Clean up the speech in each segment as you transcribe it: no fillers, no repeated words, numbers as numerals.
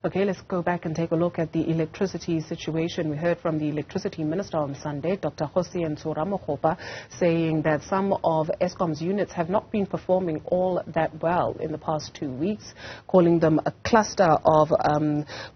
Okay, let's go back and take a look at the electricity situation. We heard from the electricity minister on Sunday, Dr. Kgosientsho Ramokgopa, saying that some of Eskom's units have not been performing all that well in the past 2 weeks, calling them a cluster of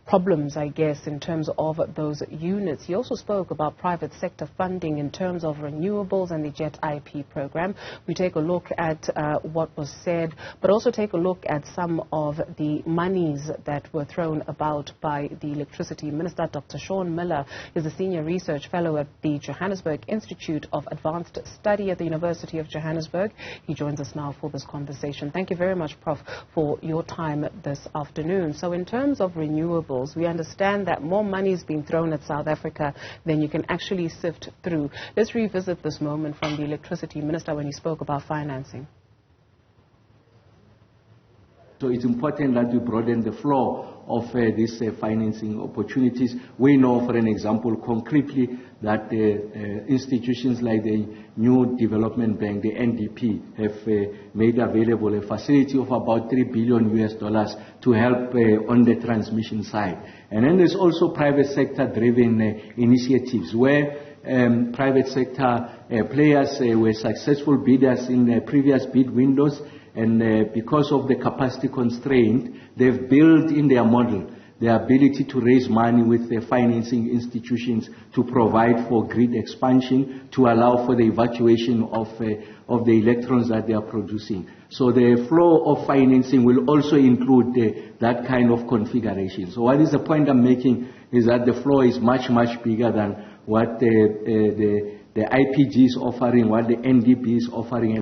problems, I guess, in terms of those units. He also spoke about private sector funding in terms of renewables and the JetIP program. We take a look at what was said, but also take a look at some of the monies that were thrown about by the electricity minister. Dr. Muller is a senior research fellow at the Johannesburg Institute of Advanced Study at the University of Johannesburg. He joins us now for this conversation. Thank you very much, Prof, for your time this afternoon. So in terms of renewables, we understand that more money is being thrown at South Africa than you can actually sift through. Let's revisit this moment from the electricity minister when he spoke about financing. So it's important that we broaden the flow of these financing opportunities. We know, for an example, concretely that institutions like the New Development Bank, the NDP, have made available a facility of about $3 billion to help on the transmission side. And then there's also private sector driven initiatives where private sector players were successful bidders in previous bid windows. And because of the capacity constraint, they've built in their model the ability to raise money with the financing institutions to provide for grid expansion, to allow for the evacuation of the electrons that they are producing. So the flow of financing will also include that kind of configuration. So what is the point I'm making is that the flow is much, much bigger than what the IPG is offering, what the NDP is offering.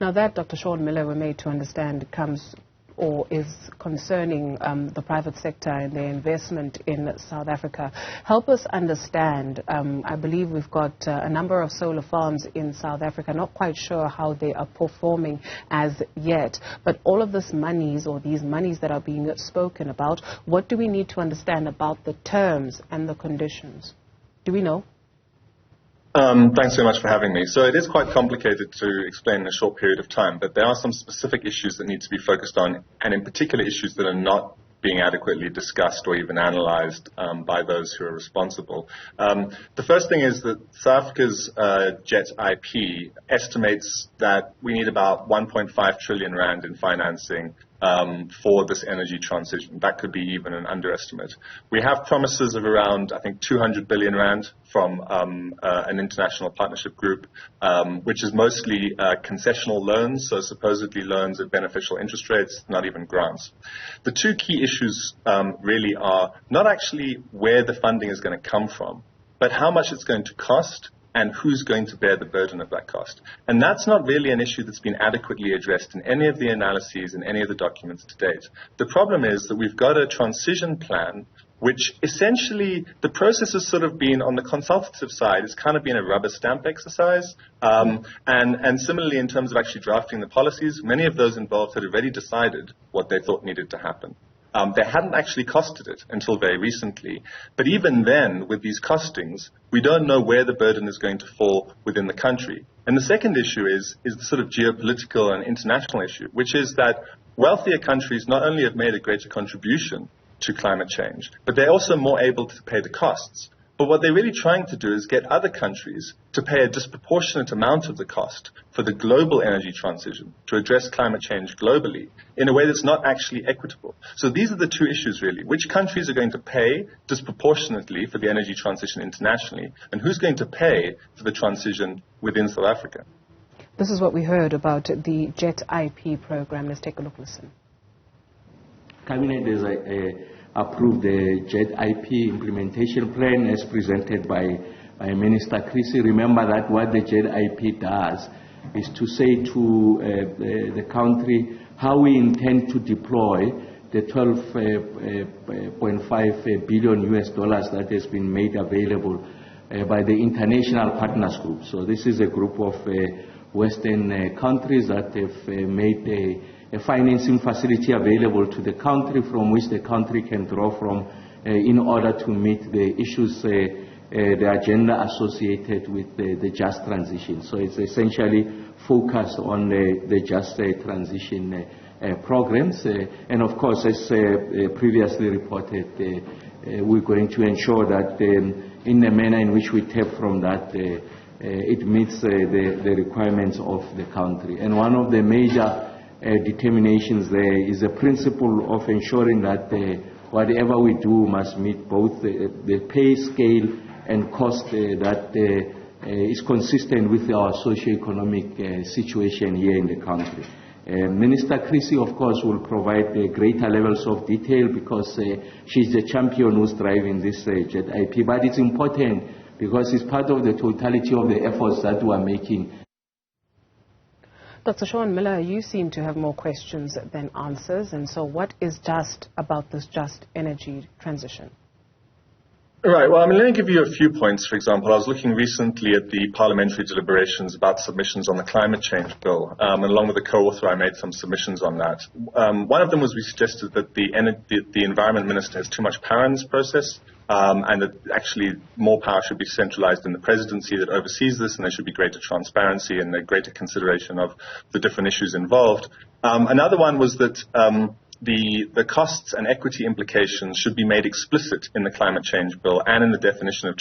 Now that, Dr. Muller, we're made to understand, comes or is concerning the private sector and their investment in South Africa. Help us understand. I believe we've got a number of solar farms in South Africa. Not quite sure how they are performing as yet. But all of this monies, or these monies that are being spoken about, what do we need to understand about the terms and the conditions? Do we know? Thanks very much for having me. So it is quite complicated to explain in a short period of time, but there are some specific issues that need to be focused on, and in particular issues that are not being adequately discussed or even analyzed by those who are responsible. The first thing is that South Africa's JetIP estimates that we need about 1.5 trillion rand in financing for this energy transition. That could be even an underestimate. We have promises of around, I think, 200 billion rand from an international partnership group, which is mostly concessional loans, so supposedly loans at beneficial interest rates, not even grants. The two key issues really are not actually where the funding is going to come from, but how much it's going to cost and who's going to bear the burden of that cost. And that's not really an issue that's been adequately addressed in any of the analyses and any of the documents to date. The problem is that we've got a transition plan which essentially the process has sort of been on the consultative side. It's kind of been a rubber stamp exercise. And similarly in terms of actually drafting the policies, many of those involved had already decided what they thought needed to happen. They hadn't actually costed it until very recently. But even then, with these costings, we don't know where the burden is going to fall within the country. And the second issue is the sort of geopolitical and international issue, which is that wealthier countries not only have made a greater contribution to climate change, but they're also more able to pay the costs. But what they're really trying to do is get other countries to pay a disproportionate amount of the cost for the global energy transition to address climate change globally in a way that's not actually equitable. So these are the two issues really. Which countries are going to pay disproportionately for the energy transition internationally, and who's going to pay for the transition within South Africa? This is what we heard about the JetIP program. Let's take a look, listen. Cabinet is approved the JetIP implementation plan as presented by Minister Kgosientsho. Remember that what the JetIP does is to say to the country how we intend to deploy the $12.5 billion that has been made available by the International Partners Group. So this is a group of Western countries that have made a financing facility available to the country from which the country can draw from in order to meet the issues, the agenda associated with the just transition. So it's essentially focused on the just transition programs. And of course, as previously reported, we're going to ensure that in the manner in which we tap from that, it meets the requirements of the country. And one of the major determinations there is the principle of ensuring that whatever we do must meet both the pay scale and cost that is consistent with our socio-economic situation here in the country. Minister Chrissy, of course, will provide greater levels of detail because she's the champion who's driving this JetIP. But it's important because it's part of the totality of the efforts that we are making. Dr. Sean Muller, you seem to have more questions than answers. And so what is just about this just energy transition? Right. Well, let me give you a few points. For example, I was looking recently at the parliamentary deliberations about submissions on the climate change bill. And along with the co-author, I made some submissions on that. One of them was we suggested that the environment minister has too much power in this process, and that actually more power should be centralized in the presidency that oversees this, and there should be greater transparency and a greater consideration of the different issues involved. Another one was that the costs and equity implications should be made explicit in the climate change bill and in the definition of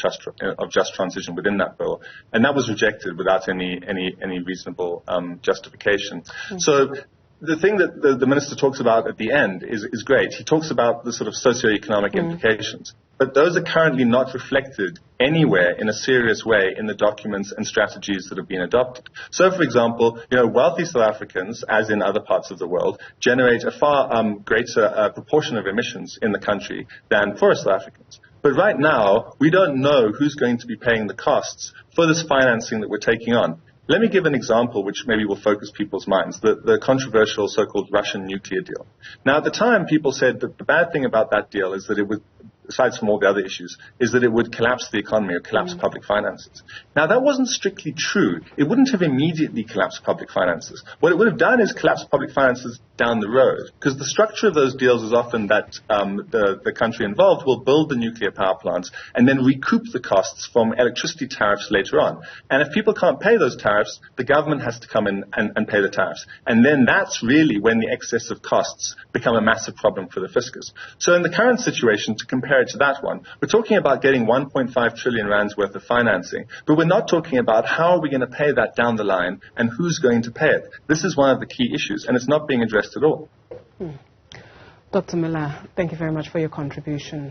just transition within that bill. And that was rejected without any reasonable justification. So the thing that the minister talks about at the end is great. He talks about the sort of socioeconomic implications. But those are currently not reflected anywhere in a serious way in the documents and strategies that have been adopted. So, for example, wealthy South Africans, as in other parts of the world, generate a far greater proportion of emissions in the country than poorer South Africans. But right now, we don't know who's going to be paying the costs for this financing that we're taking on. Let me give an example which maybe will focus people's minds, the controversial so-called Russian nuclear deal. Now, at the time, people said that the bad thing about that deal is that it would, aside from all the other issues, is that it would collapse the economy or collapse public finances. Now, that wasn't strictly true. It wouldn't have immediately collapsed public finances. What it would have done is collapse public finances down the road, because the structure of those deals is often that the country involved will build the nuclear power plants and then recoup the costs from electricity tariffs later on. And if people can't pay those tariffs, the government has to come in and pay the tariffs. And then that's really when the excess of costs become a massive problem for the fiscus. So in the current situation, to compare it to that one, we're talking about getting 1.5 trillion rands worth of financing, but we're not talking about how are we going to pay that down the line and who's going to pay it. This is one of the key issues, and it's not being addressed at all. Dr. Muller, thank you very much for your contribution.